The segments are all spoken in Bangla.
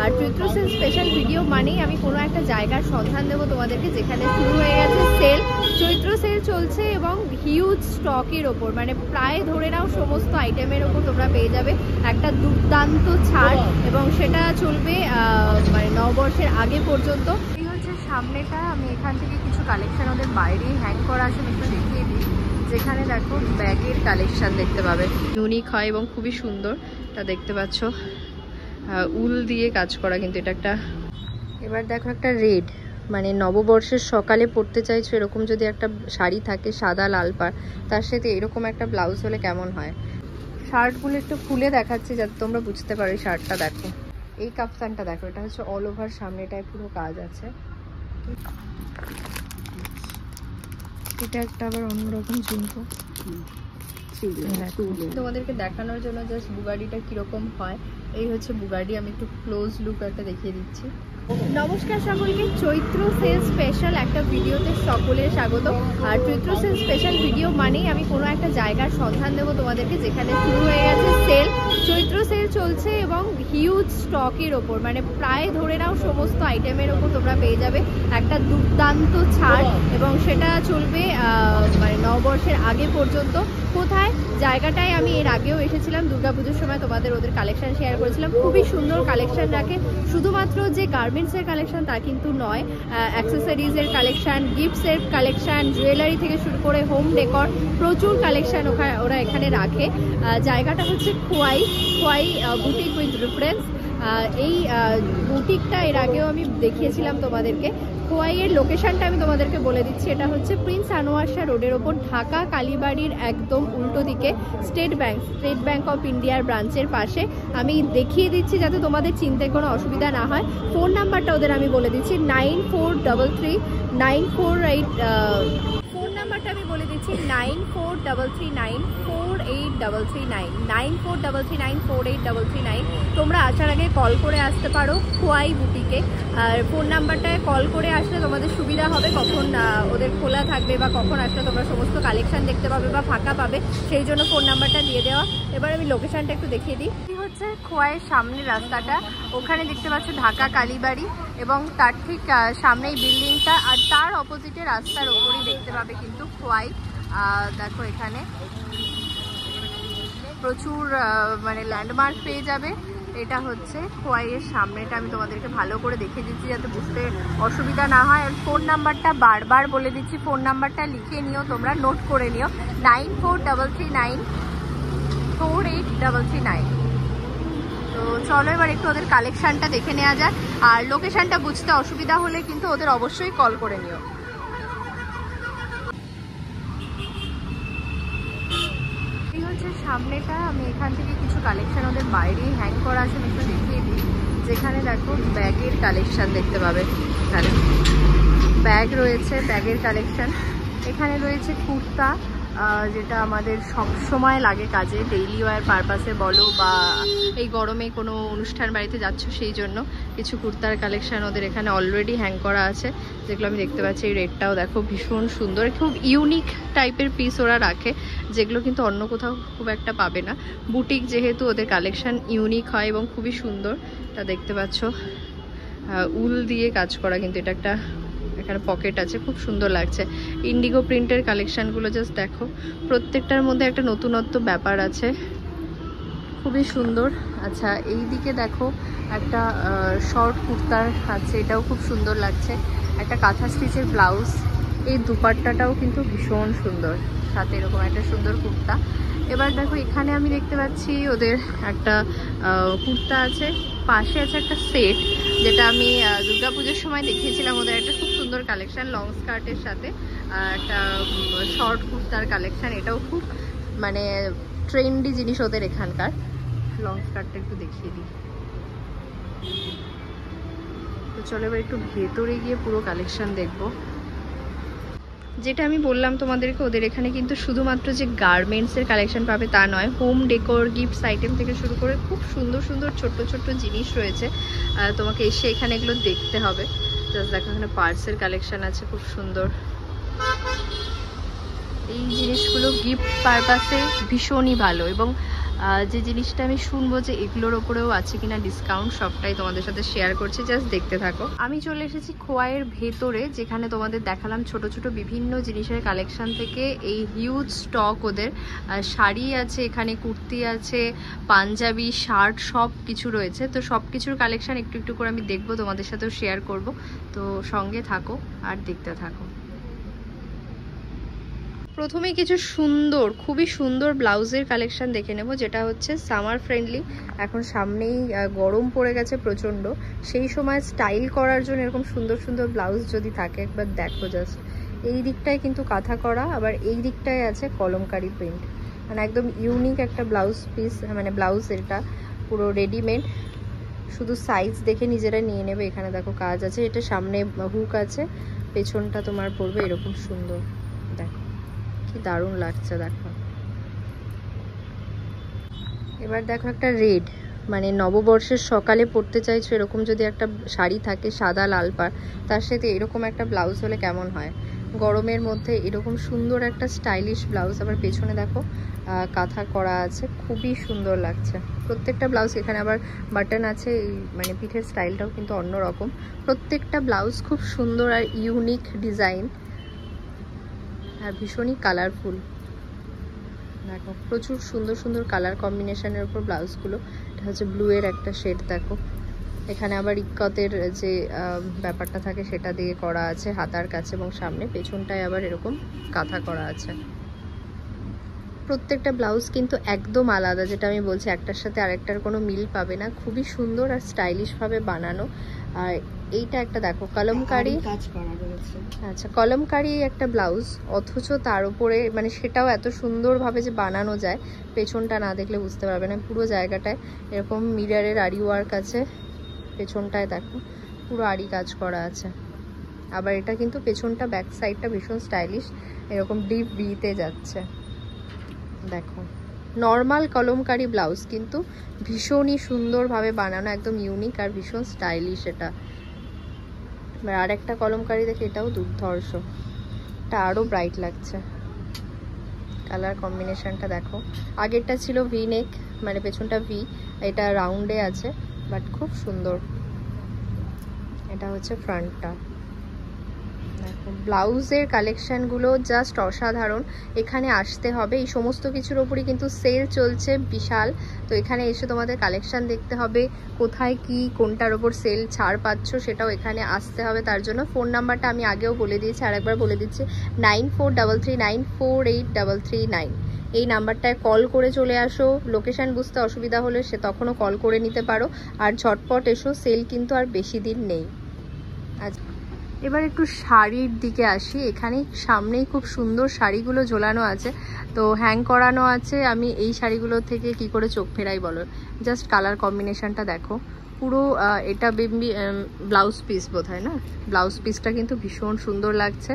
আর চৈত্র সেল স্পেশাল ভিডিও মানেই আমি কোনো একটা জায়গার সন্ধান দেবো তোমাদেরকে যেখানে শুরু হয়ে গেছে সেল। চৈত্র সেল চলছে এবং হিউজ স্টকের ওপর, মানে প্রায় ধরে নাও সমস্ত আইটেমের ওপর তোমরা পেয়ে যাবে একটা দুর্দান্ত ছাড়, এবং সেটা চলবে মানে নববর্ষের আগে পর্যন্ত। এই হচ্ছে সামনেটা, আমি এখান থেকে কিছু কালেকশন ওদের বাইরেই হ্যাং করা আছে একটু দেখিয়ে দিই, যেখানে দেখো ব্যাগের কালেকশন দেখতে পাবে, ইউনিক হয় এবং খুবই সুন্দর। তা দেখতে পাচ্ছ উল দিয়ে কাজ করা, কিন্তু এটা একটা, এবার দেখো একটা রেড, মানে নববর্ষের সকালে পরতে চাইছো এরকম যদি একটা শাড়ি থাকে সাদা লাল পাড়, তার সাথে এরকম একটা ব্লাউজ হলে কেমন হয়। শার্টগুলো একটু খুলে দেখাচ্ছি যাতে তোমরা বুঝতে পারো। এই শার্টটা দেখো, এই কাফতানটা দেখো, এটা হচ্ছে অল ওভার সামনেটায় পুরো কাজ আছে। এটা একটা আবার অন্যরকম ঝুমকো। তোমাদেরকে দেখানোর জন্য জাস্ট বুগাডিটা কিরকম হয়, এই হচ্ছে বুগাডি। আমি একটু ক্লোজ লুক একটা দেখিয়ে দিচ্ছি। নমস্কার সকলকে, চৈত্র সেল স্পেশাল একটা ভিডিওতে সকলের স্বাগত। আর চৈত্র সেল স্পেশাল ভিডিও মানেই আমি কোনো একটা জায়গার সন্ধান দেবো তোমাদেরকে যেখানে শুরু হয়ে গেছে সেল। চৈত্র সেল চলছে এবং হিউজ স্টকের ওপর, মানে প্রায় ধরে নাও সমস্ত আইটেমের ওপর তোমরা পেয়ে যাবে একটা দুর্দান্ত ছাড়, এবং সেটা চলবে মানে নববর্ষের আগে পর্যন্ত। কোথায় জায়গাটায় আমি এর আগেও এসেছিলাম দুর্গাপুজোর সময়, তোমাদের ওদের কালেকশন শেয়ার করেছিলাম। খুবই সুন্দর কালেকশন রাখে, শুধুমাত্র যে গার্মেন্টসের কালেকশন তা কিন্তু নয়, অ্যাক্সেসরিজের কালেকশন, গিফটসের কালেকশন, জুয়েলারি থেকে শুরু করে হোম ডেকর, প্রচুর কালেকশন ওরা এখানে রাখে। জায়গাটা হচ্ছে খোয়াই বুটিক উইথ রেফারেন্স। এই বুটিকটা এর আগেও আমি দেখিয়েছিলাম তোমাদেরকে। খোয়াইয়ের লোকেশনটা আমি তোমাদেরকে বলে দিচ্ছি, এটা হচ্ছে প্রিন্স আনোয়ার শাহ রোডের ওপর, ঢাকা কালীবাড়ির একদম উল্টো দিকে, স্টেট ব্যাংক অফ ইন্ডিয়ার ব্রাঞ্চের পাশে। আমি দেখিয়ে দিচ্ছি যাতে তোমাদের চিনতে কোনো অসুবিধা না হয়। ফোন নাম্বারটা ওদের আমি বলে দিচ্ছি 94339448, ফোন নাম্বারটা আমি বলে দিচ্ছি 9433948339, 9433948339। তোমরা আসার আগে কল করে আসতে পারো খোয়াই বুটিকে। আর ফোন নাম্বারটায় কল করে আসলে তোমাদের সুবিধা হবে, কখন ওদের খোলা থাকবে বা কখন আসলে তোমরা সমস্ত কালেকশন দেখতে পাবে বা ফাঁকা পাবে, সেই জন্য ফোন নাম্বারটা দিয়ে দেওয়া। এবার আমি লোকেশনটা একটু দেখিয়ে দিই। কি হচ্ছে খোয়াইয়ের সামনের রাস্তাটা, ওখানে দেখতে পাচ্ছ ঢাকা কালীবাড়ি, এবং তার ঠিক সামনেই বিল্ডিংটা, আর তার অপোজিটে রাস্তার ওপরই দেখতে পাবে কিন্তু খোয়াই। দেখো এখানে প্রচুর মানে ল্যান্ডমার্ক পেয়ে যাবে। এটা হচ্ছে খোয়াইয়ের সামনেটা, আমি তোমাদেরকে ভালো করে দেখিয়ে দিচ্ছি যাতে বুঝতে অসুবিধা না হয়। আর ফোন নাম্বারটা বারবার বলে দিচ্ছি, ফোন নাম্বারটা লিখে নিও, তোমরা নোট করে নিও 9433948339। তো চলো এবার একটু ওদের কালেকশনটা দেখে নেওয়া যায়, আর লোকেশনটা বুঝতে অসুবিধা হলে কিন্তু ওদের অবশ্যই কল করে নিও। এই হচ্ছে সামনেটা, আমি এখান থেকে কিছু কালেকশন ওদের বাইরেই হ্যাং করা আছে একটু দেখিয়ে দিই, যেখানে দেখো ব্যাগের কালেকশন দেখতে পাবে। এখানে ব্যাগ রয়েছে, ব্যাগের কালেকশন। এখানে রয়েছে কুর্তা, যেটা আমাদের সব সময় লাগে কাজে, ডেইলি ওয়্যার পারপাসে বলো বা এই গরমে কোনো অনুষ্ঠান বাড়িতে যাচ্ছ সেই জন্য কিছু কুর্তার কালেকশন ওদের এখানে অলরেডি হ্যাং করা আছে, যেগুলো আমি দেখতে পাচ্ছি। এই রেডটাও দেখো ভীষণ সুন্দর, খুব ইউনিক টাইপের পিস ওরা রাখে, যেগুলো কিন্তু অন্য কোথাও খুব একটা পাবে না। বুটিক যেহেতু ওদের কালেকশন ইউনিক হয় এবং খুবই সুন্দর। তা দেখতে পাচ্ছ উল দিয়ে কাজ করা, কিন্তু এটা একটা, এখানে পকেট আছে, খুব সুন্দর লাগছে। ইন্ডিগো প্রিন্টের কালেকশনগুলো জাস্ট দেখো, প্রত্যেকটার মধ্যে একটা নতুনত্ব ব্যাপার আছে, খুবই সুন্দর। আচ্ছা এই দিকে দেখো একটা শর্ট কুর্তার আছে, এটাও খুব সুন্দর লাগছে, একটা কাঁথা স্টিচের ব্লাউজ। এই দুপাট্টাটাও কিন্তু ভীষণ সুন্দর, সাথে এরকম একটা সুন্দর কুর্তা। এবার দেখো এখানে আমি দেখতে পাচ্ছি ওদের একটা কুর্তা আছে, পাশে আছে একটা সেট, যেটা আমি দুর্গাপুজোর সময় দেখিয়েছিলাম। ওদের একটা খুব সুন্দর কালেকশন লং স্কার্টের সাথে একটা শর্ট কুর্তার কালেকশন, এটাও খুব মানে ট্রেন্ডি জিনিস ওদের এখানকার। লং স্কার্টটা একটু দেখিয়ে দিই। তো চলো এবার একটু ভেতরে গিয়ে পুরো কালেকশন দেখবো। যেটা আমি বললাম তোমাদেরকে, ওদের এখানে কিন্তু শুধুমাত্র যে গার্মেন্টসের কালেকশন পাবে তা নয়, হোম ডেকোর, গিফটস আইটেম থেকে শুরু করে খুব সুন্দর সুন্দর ছোট্ট ছোট্ট জিনিস রয়েছে। তোমাকে এসে এখানে এগুলো দেখতে হবে। জাস্ট দেখো এখানে পার্সের কালেকশন আছে খুব সুন্দর। এই জিনিসগুলো গিফট পারপাসে ভীষণই ভালো, এবং যে জিনিসটা আমি শুনবো যে এগুলোর ওপরেও আছে কিনা ডিসকাউন্ট, সবটাই তোমাদের সাথে শেয়ার করছি, জাস্ট দেখতে থাকো। আমি চলে এসেছি খোয়াইয়ের ভেতরে, যেখানে তোমাদের দেখালাম ছোট ছোট বিভিন্ন জিনিসের কালেকশন থেকে এই হিউজ স্টক ওদের। শাড়ি আছে এখানে, কুর্তি আছে, পাঞ্জাবি, শার্ট, সব কিছু রয়েছে। তো সব কিছুর কালেকশন একটু একটু করে আমি দেখবো, তোমাদের সাথেও শেয়ার করব। তো সঙ্গে থাকো আর দেখতে থাকো। প্রথমে কিছু সুন্দর, খুবই সুন্দর ব্লাউজের কালেকশন দেখে নেব, যেটা হচ্ছে সামার ফ্রেন্ডলি। এখন সামনেই গরম পড়ে গেছে প্রচণ্ড, সেই সময় স্টাইল করার জন্য এরকম সুন্দর সুন্দর ব্লাউজ যদি থাকে একবার দেখো জাস্ট। এই দিকটায় কিন্তু কাঁথা করা, আবার এই দিকটায় আছে কলমকারি প্রিন্ট, মানে একদম ইউনিক একটা ব্লাউজ পিস, মানে ব্লাউজ এটা পুরো রেডিমেড, শুধু সাইজ দেখে নিজেরা নিয়ে নেবে। এখানে দেখো কাজ আছে, এটা সামনে হুক আছে, পেছনটা তোমার পড়বে এরকম সুন্দর। দেখো কি দারুণ লাগছে, দেখো। এবার দেখো একটা রেড, মানে নববর্ষের সকালে পরতে চাইছো এরকম যদি একটা শাড়ি থাকে সাদা লাল পাড়, তার সাথে এরকম একটা ব্লাউজ হলে কেমন হয়। গরমের মধ্যে এরকম সুন্দর একটা স্টাইলিশ ব্লাউজ, আবার পেছনে দেখো কাঁথা করা আছে, খুবই সুন্দর লাগছে প্রত্যেকটা ব্লাউজ। এখানে আবার বাটন আছে, মানে পিঠের স্টাইলটাও কিন্তু অন্যরকম। প্রত্যেকটা ব্লাউজ খুব সুন্দর আর ইউনিক ডিজাইন, আর ভীষণই কালারফুল। দেখো প্রচুর সুন্দর সুন্দর কালার কম্বিনেশনের উপর ব্লাউজগুলো। এটা হচ্ছে ব্লু এর একটা শেড, দেখো এখানে আবার ইক্কতের যে ব্যাপারটা থাকে সেটা দিয়ে করা আছে হাতার কাছে এবং সামনে, পেছনটায় আবার এরকম কাঁথা করা আছে। প্রত্যেকটা ব্লাউজ কিন্তু একদম আলাদা, যেটা আমি বলছি একটার সাথে আরেকটার কোনো মিল পাবে না, খুবই সুন্দর আর স্টাইলিশ ভাবে বানানো। আর এইটা একটা দেখো কলমকারি কাজ করা রয়েছে, আচ্ছা কলমকারি একটা ব্লাউজ, অথচ তার উপরে মানে সেটাও এত সুন্দরভাবে যে বানানো যায়, পেছনটা না দেখলে বুঝতে পারবে না। পুরো জায়গাটায় এরকম মিররের আরি ওয়ার্ক আছে, পেছনটায় দেখো পুরো আরি কাজ করা আছে। আবার এটা কিন্তু পেছনটা ব্যাক সাইডটা ভীষণ স্টাইলিশ, এরকম ডিপ ভিতে যাচ্ছে। দেখো নর্মাল কলমকারি ব্লাউজ কিন্তু ভীষণই সুন্দরভাবে বানানো, একদম ইউনিক আর ভীষণ স্টাইলিশ এটা। এবার আর একটা কলমকারি দেখে, এটাও দুর্ধর্ষ, এটা আরও ব্রাইট লাগছে। কালার কম্বিনেশনটা দেখো, আগেরটা ছিল ভি নেক, মানে পেছনটা ভি, এটা রাউন্ডে আছে, বাট খুব সুন্দর। এটা হচ্ছে ফ্রন্টটা। দেখো ব্লাউজের কালেকশানগুলো জাস্ট অসাধারণ, এখানে আসতে হবে। এই সমস্ত কিছুর ওপরই কিন্তু সেল চলছে বিশাল, তো এখানে এসে তোমাদের কালেকশান দেখতে হবে, কোথায় কি কোনটার ওপর সেল ছাড় পাচ্ছ সেটাও এখানে আসতে হবে। তার জন্য ফোন নাম্বারটা আমি আগেও বলে দিয়েছি, আর একবার বলে দিচ্ছি, 9433948339। এই নাম্বারটায় কল করে চলে আসো, লোকেশান বুঝতে অসুবিধা হলে সে তখনও কল করে নিতে পারো, আর ঝটপট এসো, সেল কিন্তু আর বেশি দিন নেই। আচ্ছা এবার একটু শাড়ির দিকে আসি। এখানে সামনেই খুব সুন্দর শাড়িগুলো ঝোলানো আছে, তো হ্যাং করানো আছে। আমি এই শাড়িগুলো থেকে কি করে চোখ ফেরাই বলো, জাস্ট কালার কম্বিনেশনটা দেখো। পুরো এটা বেবি ব্লাউজ পিস বোধ হয় না, ব্লাউজ পিসটা কিন্তু ভীষণ সুন্দর লাগছে।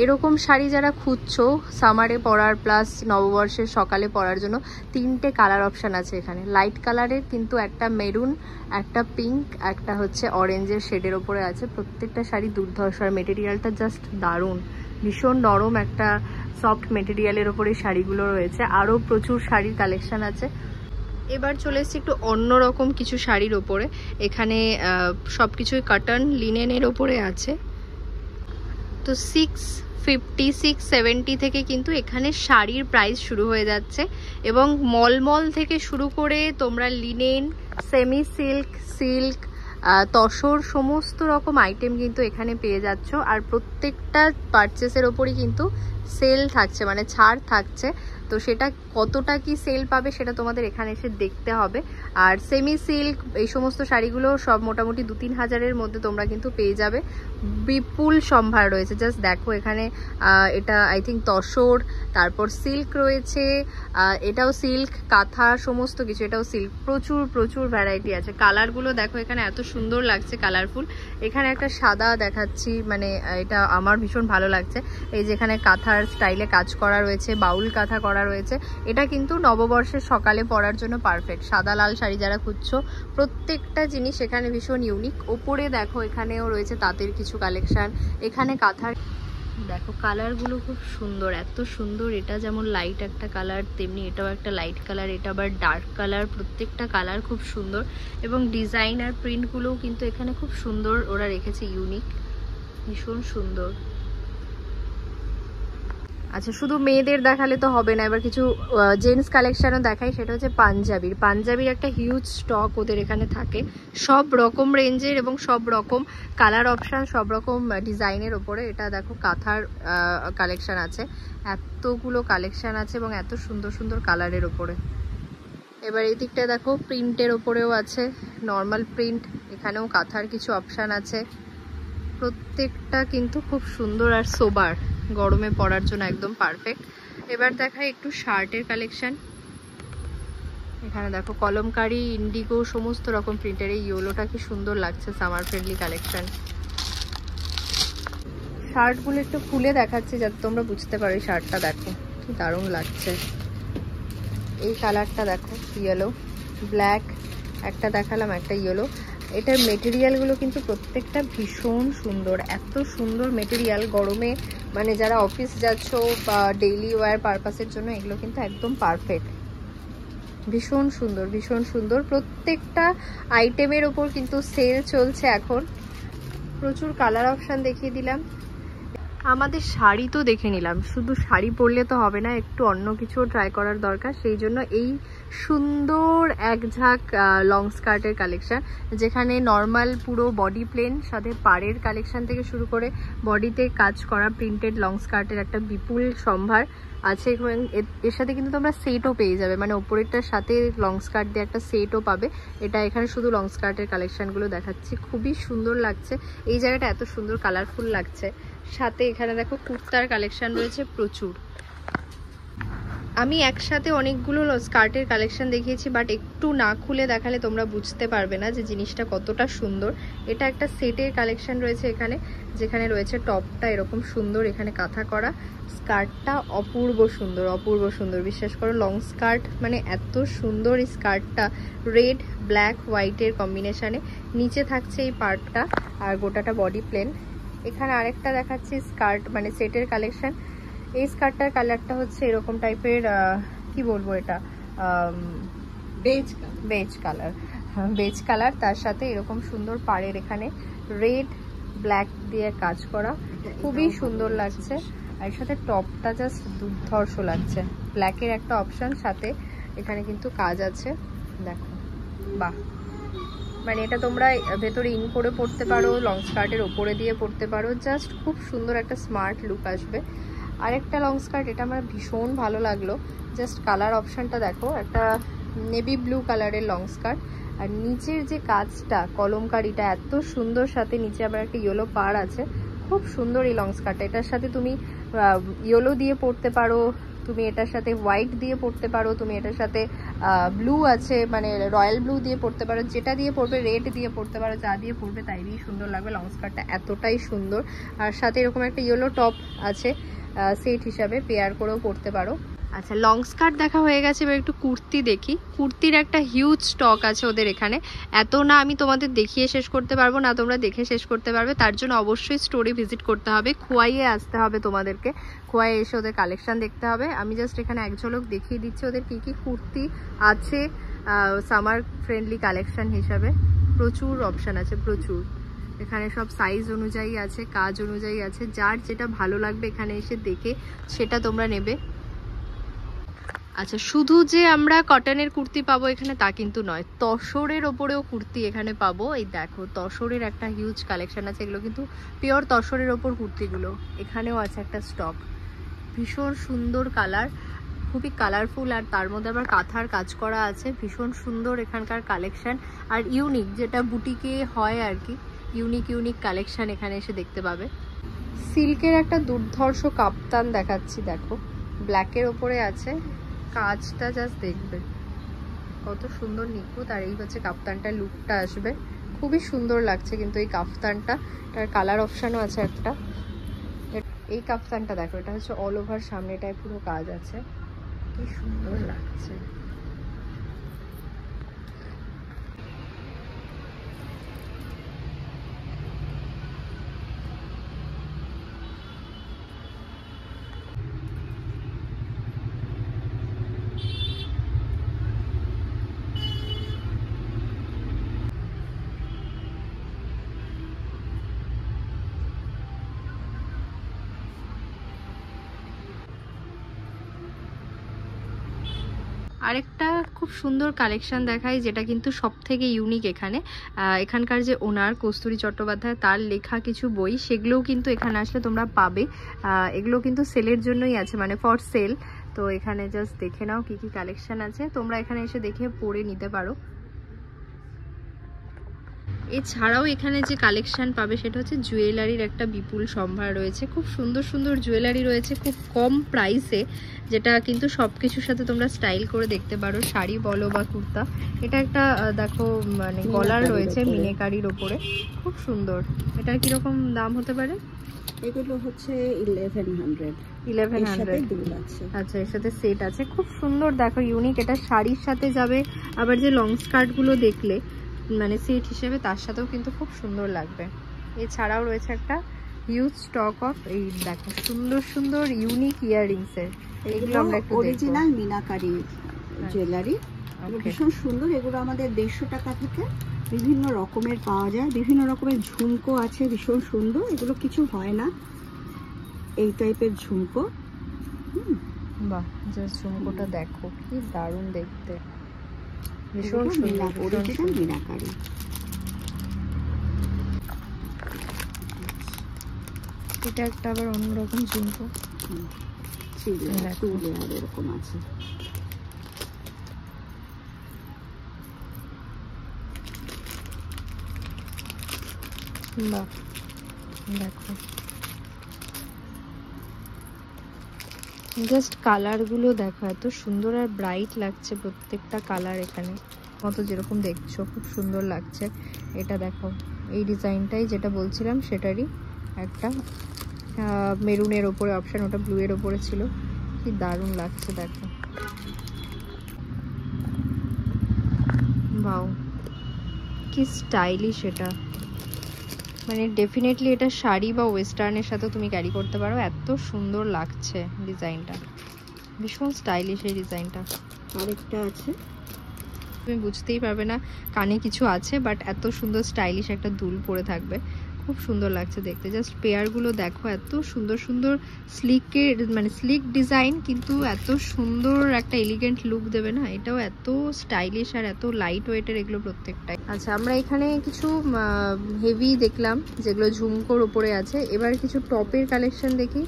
এরকম শাড়ি যারা খুঁজছো সামারে পরার প্লাস নববর্ষের সকালে পরার জন্য, তিনটে কালার অপশান আছে এখানে। লাইট কালারের কিন্তু একটা মেরুন, একটা পিঙ্ক, একটা হচ্ছে অরেঞ্জের শেডের ওপরে আছে। প্রত্যেকটা শাড়ি দুর্ধর্ষ, আর মেটেরিয়ালটা জাস্ট দারুণ, ভীষণ নরম একটা সফট মেটেরিয়ালের ওপরে শাড়িগুলো রয়েছে। আরও প্রচুর শাড়ির কালেকশান আছে। এবার চলে এসেছি একটু অন্যরকম কিছু শাড়ির ওপরে। এখানে সব কিছুই কটন লিনেনের ওপরে আছে। তো 650 670 থেকে কিন্তু এখানে শাড়ির প্রাইস শুরু হয়ে যাচ্ছে, এবং মলমল থেকে শুরু করে তোমরা linen, semi silk, silk, tussar সমস্ত রকম আইটেম কিন্তু এখানে পেয়ে যাচ্ছ। আর প্রত্যেকটা পারচেসের ওপরই কিন্তু সেল থাকছে, মানে ছাড় থাকছে। তো সেটা কতটা কি সেল পাবে সেটা তোমাদের এখানে এসে দেখতে হবে। আর সেমি সিল্ক এই সমস্ত শাড়িগুলো সব মোটামুটি 2-3 হাজারের মধ্যে তোমরা কিন্তু পেয়ে যাবে, বিপুল সম্ভার রয়েছে। জাস্ট দেখো এখানে এটা আই থিঙ্ক তসর, তারপর সিল্ক রয়েছে, এটাও সিল্ক, কাঁথা সমস্ত কিছু, এটাও সিল্ক, প্রচুর প্রচুর ভ্যারাইটি আছে। কালারগুলো দেখো এখানে এত সুন্দর লাগছে, কালারফুল। এখানে একটা সাদা দেখাচ্ছি, মানে এটা আমার ভীষণ ভালো লাগছে। এই যেখানে কাঁথার স্টাইলে কাজ করা রয়েছে, বাউল কাঁথা করা রয়েছে, এটা কিন্তু নববর্ষের সকালে পরার জন্য পারফেক্ট। সাদা লাল শাড়ি যারা খুঁজছো, প্রত্যেকটা জিনিস এখানে ভীষণ ইউনিক। ওপরে দেখো এখানেও রয়েছে তাঁতের কিছু কালেকশন, এখানে কাঁথার দেখো কালারগুলো খুব সুন্দর, এত সুন্দর। এটা যেমন লাইট একটা কালার, তেমনি এটাও একটা লাইট কালার, এটা আবার ডার্ক কালার। প্রত্যেকটা কালার খুব সুন্দর এবং ডিজাইন আর প্রিন্টগুলোও কিন্তু এখানে খুব সুন্দর ওরা রেখেছে, ইউনিক, ভীষণ সুন্দর। আচ্ছা, শুধু মেয়েদের দেখালে তো হবে না, এবার কিছু জেন্টস কালেকশনও দেখাই। সেটা হচ্ছে পাঞ্জাবির একটা হিউজ স্টক ওদের এখানে থাকে, সব রকম রেঞ্জের এবং সব রকম কালার অপশান, সব রকম ডিজাইনের ওপরে। এটা দেখো কাঁথার কালেকশন আছে, এতগুলো কালেকশন আছে এবং এত সুন্দর সুন্দর কালারের ওপরে। এবার এই দিকটা দেখো প্রিন্টের ওপরেও আছে, নর্মাল প্রিন্ট, এখানেও কাঁথার কিছু অপশান আছে। প্রত্যেকটা কিন্তু খুব সুন্দর আর সোবার, গরমে পরার জন্য একদম পারফেক্ট। এবার দেখাই একটু শার্টের কালেকশন। এখানে দেখো কলমকারি, ইন্ডিগো, সমস্ত রকম প্রিন্টের। এই ইয়েলোটা কি সুন্দর লাগছে, সামার ফ্রেন্ডলি কালেকশন। শার্টগুলো একটু খুলে দেখাচ্ছি যাতে তোমরা বুঝতে পারো। এই শার্টটা দেখো কি দারুণ লাগছে। এই কালারটা দেখো, ইয়েলো, ব্ল্যাক একটা দেখালাম, একটা ইয়েলো। এটার মেটেরিয়ালগুলো কিন্তু প্রত্যেকটা ভীষণ সুন্দর, এত সুন্দর মেটেরিয়াল। গরমে মানে যারা অফিস যাচ্ছ বা ডেইলি ওয়্যার পারপাসের জন্য এগুলো কিন্তু একদম পারফেক্ট। ভীষণ সুন্দর, ভীষণ সুন্দর। প্রত্যেকটা আইটেমের ওপর কিন্তু সেল চলছে এখন। প্রচুর কালার অপশান দেখিয়ে দিলাম। আমাদের শাড়ি তো দেখে নিলাম, শুধু শাড়ি পরলে তো হবে না, একটু অন্য কিছুও ট্রাই করার দরকার। সেই জন্য এই সুন্দর এক ঝাঁক লং স্কার্টের কালেকশন, যেখানে নর্মাল পুরো বডি প্লেন, সাথে পাড়ের কালেকশন থেকে শুরু করে বডিতে কাজ করা প্রিন্টেড লং স্কার্টের একটা বিপুল সম্ভার আছে। এর সাথে কিন্তু তোমরা সেটও পেয়ে যাবে, মানে ওপরেরটার সাথে লং স্কার্ট দিয়ে একটা সেটও পাবে। এটা এখানে শুধু লং স্কার্টের কালেকশনগুলো দেখাচ্ছি, খুবই সুন্দর লাগছে। এই জায়গাটা এত সুন্দর কালারফুল লাগছে। সাথে এখানে দেখো কুর্তার কালেকশন রয়েছে প্রচুর। আমি একসাথে অনেকগুলো স্কার্টের কালেকশন দেখিয়েছি, বাট একটু না খুলে দেখালে তোমরা বুঝতে পারবে না যে জিনিসটা কতটা সুন্দর। এটা একটা সেটের কালেকশন রয়েছে এখানে, যেখানে রয়েছে টপটা এরকম সুন্দর, এখানে কাঁথা করা, স্কার্টটা অপূর্ব সুন্দর, অপূর্ব সুন্দর। বিশ্বাস করো লং স্কার্ট মানে এত সুন্দর। এই স্কার্টটা রেড, ব্ল্যাক, হোয়াইটের কম্বিনেশনে, নিচে থাকছে এই পার্টটা, আর গোটাটা বডি প্লেন। এখানে আরেকটা দেখাচ্ছি স্কার্ট, মানে সেটের কালেকশন। এই স্কার্টটার কালারটা হচ্ছে এরকম টাইপের, কি বলবো, এটা বেজ কালার, তার সাথে এরকম সুন্দর পাড়ের এখানে রেড ব্ল্যাক দিয়ে কাজ করা, খুবই সুন্দর লাগছে। আর এর সাথে টপটা জাস্ট দুর্ধর্ষ লাগছে। ব্ল্যাকের একটা অপশন, সাথে এখানে কিন্তু কাজ আছে, দেখো, বাহ। মানে এটা তোমরা ভেতরে ইন করে পড়তে পারো, লং স্কার্টের ওপরে দিয়ে পড়তে পারো, জাস্ট খুব সুন্দর একটা স্মার্ট লুক আসবে। আরেকটা লং স্কার্ট, এটা আমার ভীষণ ভালো লাগলো, জাস্ট কালার অপশানটা দেখো, একটা নেভি ব্লু কালারের লং স্কার্ট, আর নিচের যে কাজটা কলমকারিটা এত সুন্দর, সাথে নিচে আবার একটা ইয়েলো পাড় আছে, খুব সুন্দর এই লং স্কার্টটা। এটার সাথে তুমি ইয়েলো দিয়ে পরতে পারো, তুমি এটার সাথে হোয়াইট দিয়ে পরতে পারো, তুমি এটার সাথে ব্লু আছে মানে রয়্যাল ব্লু দিয়ে পরতে পারো, যেটা দিয়ে পরবে, রেড দিয়ে পরতে পারো, যা দিয়ে পরবে তাই দিয়ে সুন্দর লাগবে। লং স্কার্টটা এতটাই সুন্দর, আর সাথে এরকম একটা ইয়েলো টপ আছে, সেট হিসাবে পেয়ার করেও পরতে পারো। আচ্ছা, লং স্কার্ট দেখা হয়ে গেছে, এবার একটু কুর্তি দেখি। কুর্তির একটা হিউজ স্টক আছে ওদের এখানে, এত না আমি তোমাদের দেখিয়ে শেষ করতে পারবো, না তোমরা দেখে শেষ করতে পারবে। তার জন্য অবশ্যই স্টোরে ভিজিট করতে হবে, খোয়াইয়ে আসতে হবে তোমাদেরকে, খোয়াইয়ে এসে ওদের কালেকশন দেখতে হবে। আমি জাস্ট এখানে এক ঝলক দেখিয়ে দিচ্ছি ওদের কি কি কুর্তি আছে সামার ফ্রেন্ডলি কালেকশন হিসাবে। প্রচুর অপশান আছে, প্রচুর। এখানে সব সাইজ অনুযায়ী আছে, কাজ অনুযায়ী আছে, যার যেটা ভালো লাগবে এখানে এসে দেখে সেটা তোমরা নেবে। আচ্ছা, শুধু যে আমরা কটনের কুর্তি পাবো এখানে তা কিন্তু নয়, তসরের ওপরেও কুর্তি এখানে পাবো। এই দেখো তসরের একটা হিউজ কালেকশন আছে, এগুলো কিন্তু পিওর তসরের ওপর কুর্তিগুলো। এখানেও আছে একটা স্টক, ভীষণ সুন্দর কালার, খুবই কালারফুল, আর তার মধ্যে আবার কাঁথার কাজ করা আছে, ভীষণ সুন্দর এখানকার কালেকশন। আর ইউনিক, যেটা বুটিকে হয় আর কি, ইউনিক কালেকশন এখানে এসে দেখতে পাবে। সিল্কের একটা দুর্ধর্ষ কাপ্তান দেখাচ্ছি, দেখো ব্ল্যাকের ওপরে আছে, কাজটা জাস্ট দেখবে কত সুন্দর নিখুঁত। আর এই হচ্ছে কাপ্তানটার লুকটা আসবে, খুবই সুন্দর লাগছে কিন্তু এই কাপ্তানটা। তার কালার অপশানও আছে একটা। এই কাপ্তানটা দেখো, এটা হচ্ছে অল ওভার সামনেটায় পুরো কাজ আছে, কি সুন্দর লাগছে। আরেকটা খুব সুন্দর কালেকশন দেখাই, যেটা কিন্তু সব থেকে ইউনিক এখানে। এখানকার যে ওনার কস্তুরী চট্টোপাধ্যায়, তার লেখা কিছু বই, সেগুলোও কিন্তু এখানে আসলে তোমরা পাবে। এগুলো কিন্তু সেলের জন্যই আছে, মানে ফর সেল। তো এখানে জাস্ট দেখে নাও কি কি কালেকশন আছে, তোমরা এখানে এসে দেখে পড়ে নিতে পারো। এছাড়াও এখানে যে কালেকশন পাবে সেটা হচ্ছে জুয়েলারির একটা বিপুল সম্ভার রয়েছে। খুব সুন্দর সুন্দর জুয়েলারি রয়েছে খুব কম প্রাইসে, যেটা কিন্তু সব কিছুর সাথে তোমরা স্টাইল করে দেখতে পারো, শাড়ি বলো বা কুর্তা। এটা একটা দেখো মানে গলার রয়েছে মিনেকারির ওপরে, খুব সুন্দর। এটার কিরকম দাম হতে পারে? এগুলো হচ্ছে 1100 দুল আছে। আচ্ছা, এর সাথে সেট আছে, খুব সুন্দর দেখো ইউনিক। এটা শাড়ির সাথে যাবে, আবার যে লং স্কার্ট গুলো দেখলে মানে সেট হিসেবে তার সাথেও কিন্তু খুব সুন্দর লাগবে। এছাড়াও রয়েছে একটা হিউজ স্টক অফ এই দেখো সুন্দর সুন্দর ইউনিক ইয়াররিংস এর। এগুলো আমরা একটু অরিজিনাল মিনাকারি জুয়েলারি, ভীষণ সুন্দর। এগুলো আমাদের 150 টাকা থেকে বিভিন্ন রকমের পাওয়া যায়, বিভিন্ন রকমের ঝুমকো আছে ভীষণ সুন্দর। এগুলো কিছু হয় না, এই টাইপের ঝুমকো। বাহ, জাস্ট ঝুমকোটা দেখো কি দারুণ দেখতে, ভীষণ সুন্দর অরিজিনাল মিনাকারি। এটা একটা আবার অন্যরকম ঝুমকো, এরকম আছে। বাহ, দেখো জাস্ট কালার গুলো দেখো, এত সুন্দর আর ব্রাইট লাগছে প্রত্যেকটা কালার। এখানে মতো যেরকম দেখছো খুব সুন্দর লাগছে। এটা দেখো এই ডিজাইনটাই যেটা বলছিলাম সেটারই একটা মেরুনের ওপরে অপশন, ওটা ব্লু এর ওপরে ছিল, কি দারুণ লাগছে দেখো। বাও, কি স্টাইলিশ এটা, মানে ডেফিনেটলি এটা শাড়ি বা ওয়েস্টার্নের সাথে তুমি ক্যারি করতে পারো, এত সুন্দর লাগছে ডিজাইনটা, ভীষণ স্টাইলিশ এই ডিজাইনটা। আরেকটা আছে, তুমি বুঝতেই পারবে না কানে কিছু আছে, বাট এত সুন্দর স্টাইলিশ একটা দুল পরে থাকবে, খুব সুন্দর লাগছে দেখতে। জাস্ট পেয়ারগুলো দেখো, এত সুন্দর সুন্দর স্লিকের মানে স্লিক ডিজাইন, কিন্তু এত সুন্দর একটা এলিগেন্ট লুক দেবে না, এটাও এত স্টাইলিশ আর এত লাইট ওয়েটের এগুলো প্রত্যেকটাই। আচ্ছা, আমরা এখানে কিছু হেভি দেখলাম যেগুলো ঝুমকোর ওপরে আছে, এবার কিছু টপের কালেকশন দেখি।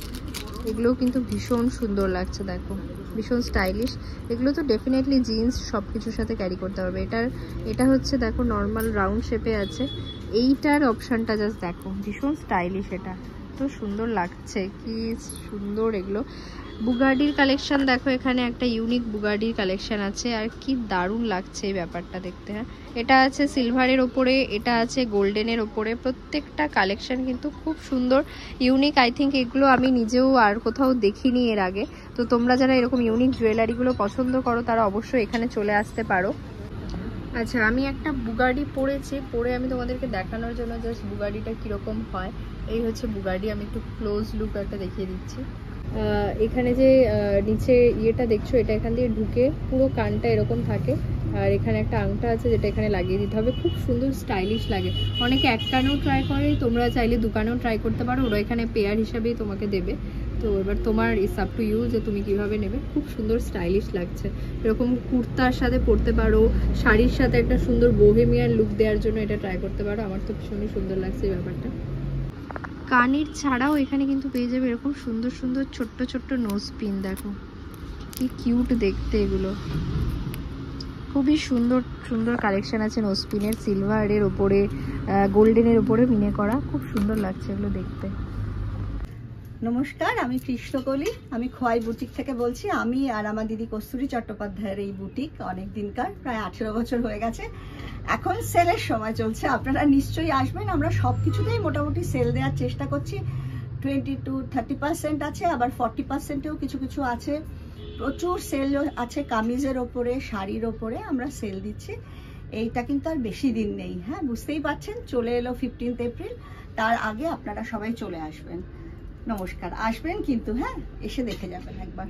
এগুলোও কিন্তু ভীষণ সুন্দর লাগছে দেখো, ভীষণ স্টাইলিশ। এগুলো তো ডেফিনেটলি জিন্স সব কিছুর সাথে ক্যারি করতে পারবে। এটা হচ্ছে দেখো নর্মাল রাউন্ড শেপে আছে, এইটার অপশানটা জাস্ট দেখো, ভীষণ স্টাইলিশ, এটা তো সুন্দর লাগছে, কি সুন্দর এগুলো। বুগার্ডির কালেকশন দেখো, এখানে একটা ইউনিক বুগার্ডির কালেকশন আছে, আর কি দারুণ লাগছে এই ব্যাপারটা দেখতে। হ্যাঁ, এটা আছে সিলভারের ওপরে, এটা আছে গোল্ডেনের ওপরে, প্রত্যেকটা কালেকশন কিন্তু খুব সুন্দর ইউনিক। আই থিঙ্ক এগুলো আমি নিজেও আর কোথাও দেখিনি এর আগে। তো তোমরা যারা এরকম ইউনিক জুয়েলারিগুলো পছন্দ করো তারা অবশ্যই এখানে চলে আসতে পারো। আচ্ছা, আমি একটা বুগার্ডি পরেছি, পরে আমি তোমাদেরকে দেখানোর জন্য জাস্ট বুগার্ডিটা কীরকম হয়। এই হচ্ছে বুগার্ডি, আমি একটু ক্লোজ লুক একটা দেখিয়ে দিচ্ছি। এখানে যে নিচে ইয়েটা দেখছো, এটা এখান দিয়ে ঢুকে পুরো কানটা এরকম থাকে, আর এখানে একটা আংটা আছে যেটা এখানে লাগিয়ে দিতে হবে, খুব সুন্দর স্টাইলিশ লাগে। অনেকে এক কানেও ট্রাই করে, তোমরা চাইলে দোকানেও ট্রাই করতে পারো, ওরা এখানে পেয়ার হিসাবেই তোমাকে দেবে। তো এবার তোমার ইস আপ টু ইউ যে তুমি কিভাবে নেবে, খুব সুন্দর স্টাইলিশ লাগছে। এরকম কুর্তার সাথে পরতে পারো, শাড়ির সাথে একটা সুন্দর বোহেমিয়ান লুক দেওয়ার জন্য এটা ট্রাই করতে পারো। আমার তো ভীষণই সুন্দর লাগছে এই ব্যাপারটা। কানের ছাড়াও এখানে কিন্তু পেয়ে যাবে এরকম সুন্দর সুন্দর ছোট্ট ছোট্ট নোজ পিন, দেখো কি কিউট দেখতে এগুলো, খুবই সুন্দর সুন্দর কালেকশন আছে নোজ পিনের, সিলভারের ওপরে গোল্ডেনের ওপরে মিনে করা, খুব সুন্দর লাগছে এগুলো দেখতে। নমস্কার, আমি কৃষ্ণকলি, আমি খোয়াই বুটিক থেকে বলছি। আমি আর আমার দিদি কস্তুরী চট্টোপাধ্যায়ের এই বুটিক অনেক দিনকার, প্রায় 18 বছর হয়ে গেছে। এখন সেলের সময় চলছে, আপনারা নিশ্চয়ই আসবেন। আমরা সব কিছুতেই মোটামুটি সেল দেওয়ার চেষ্টা করছি। 20 to 30% আছে, আবার 40%এও কিছু কিছু আছে। প্রচুর সেল আছে কামিজের ওপরে, শাড়ির ওপরে আমরা সেল দিচ্ছি। এইটা কিন্তু আর বেশি দিন নেই, হ্যাঁ বুঝতেই পারছেন। চলে এলো 15 এপ্রিল, তার আগে আপনারা সবাই চলে আসবেন। নমস্কার, আসবেন কিন্তু, হ্যাঁ এসে দেখে যাবেন একবার।